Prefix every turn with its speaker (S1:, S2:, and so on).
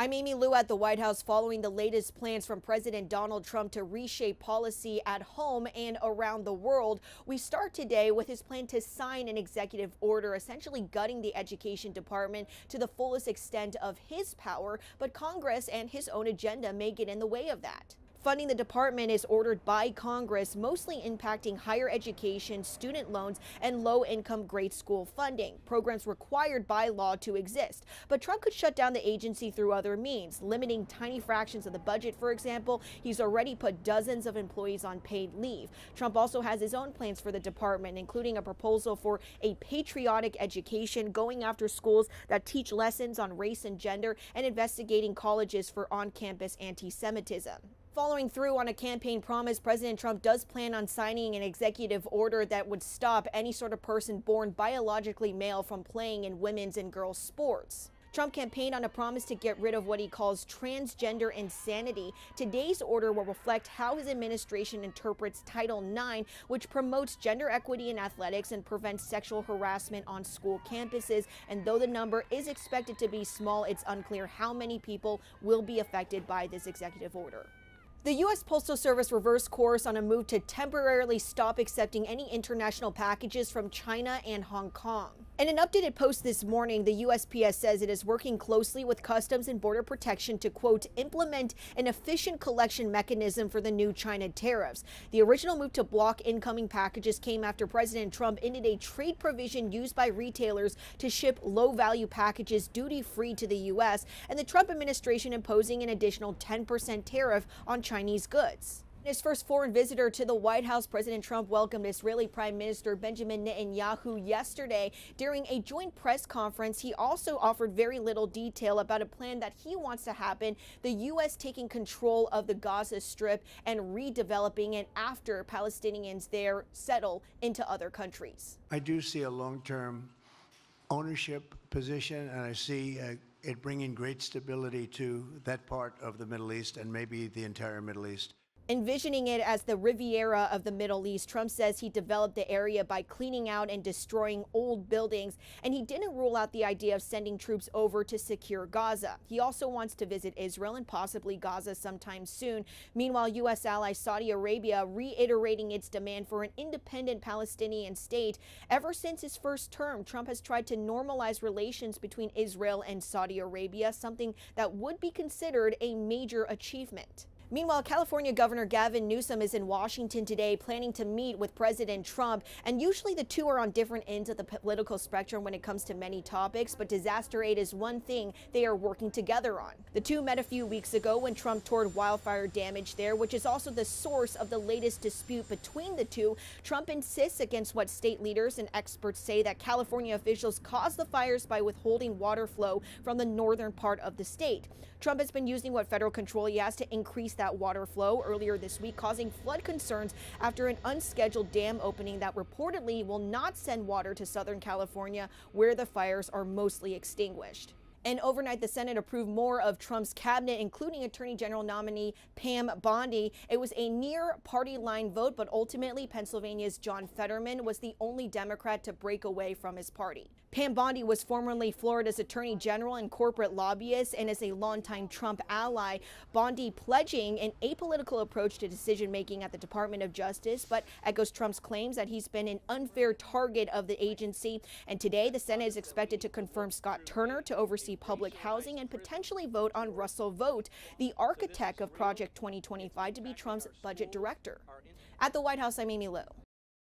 S1: I'm Amy Liu at the White House following the latest plans from President Donald Trump to reshape policy at home and around the world. We start today with his plan to sign an executive order essentially gutting the education department to the fullest extent of his power, but Congress and his own agenda may get in the way of that. Funding the department is ordered by Congress, mostly impacting higher education, student loans, and low-income grade school funding, programs required by law to exist. But Trump could shut down the agency through other means, limiting tiny fractions of the budget, for example. He's already put dozens of employees on paid leave. Trump also has his own plans for the department, including a proposal for a patriotic education, going after schools that teach lessons on race and gender, and investigating colleges for on-campus anti-Semitism. Following through on a campaign promise, President Trump does plan on signing an executive order that would stop any sort of person born biologically male from playing in women's and girls' sports. Trump campaigned on a promise to get rid of what he calls transgender insanity. Today's order will reflect how his administration interprets Title IX, which promotes gender equity in athletics and prevents sexual harassment on school campuses. And though the number is expected to be small, it's unclear how many people will be affected by this executive order. The U.S. Postal Service reversed course on a move to temporarily stop accepting any international packages from China and Hong Kong. In an updated post this morning, the USPS says it is working closely with Customs and Border Protection to, quote, implement an efficient collection mechanism for the new China tariffs. The original move to block incoming packages came after President Trump ended a trade provision used by retailers to ship low-value packages duty-free to the U.S., and the Trump administration imposing an additional 10% tariff on Chinese goods. In his first foreign visitor to the White House, President Trump welcomed Israeli Prime Minister Benjamin Netanyahu yesterday. During a joint press conference, he also offered very little detail about a plan that he wants to happen, the U.S. taking control of the Gaza Strip and redeveloping it after Palestinians there settle into other countries.
S2: I do see a long-term ownership position, and I see it bringing great stability to that part of the Middle East and maybe the entire Middle East.
S1: Envisioning it as the Riviera of the Middle East, Trump says he developed the area by cleaning out and destroying old buildings, and he didn't rule out the idea of sending troops over to secure Gaza. He also wants to visit Israel and possibly Gaza sometime soon. Meanwhile, U.S. ally Saudi Arabia reiterating its demand for an independent Palestinian state. Ever since his first term, Trump has tried to normalize relations between Israel and Saudi Arabia, something that would be considered a major achievement. Meanwhile, California Governor Gavin Newsom is in Washington today planning to meet with President Trump, and usually the two are on different ends of the political spectrum when it comes to many topics, but disaster aid is one thing they are working together on. The two met a few weeks ago when Trump toured wildfire damage there, which is also the source of the latest dispute between the two. Trump insists against what state leaders and experts say that California officials caused the fires by withholding water flow from the northern part of the state. Trump has been using what federal control he has to increase that water flow earlier this week, causing flood concerns after an unscheduled dam opening that reportedly will not send water to Southern California, where the fires are mostly extinguished. And overnight, the Senate approved more of Trump's cabinet, including Attorney General nominee Pam Bondi. It was a near party line vote, but ultimately Pennsylvania's John Fetterman was the only Democrat to break away from his party. Pam Bondi was formerly Florida's Attorney General and corporate lobbyist and is a longtime Trump ally. Bondi pledging an apolitical approach to decision-making at the Department of Justice, but echoes Trump's claims that he's been an unfair target of the agency. And today, the Senate is expected to confirm Scott Turner to oversee public housing and potentially vote on Russell Vought, the architect of Project 2025, to be Trump's budget director. At the White House, I'm Amy Liu.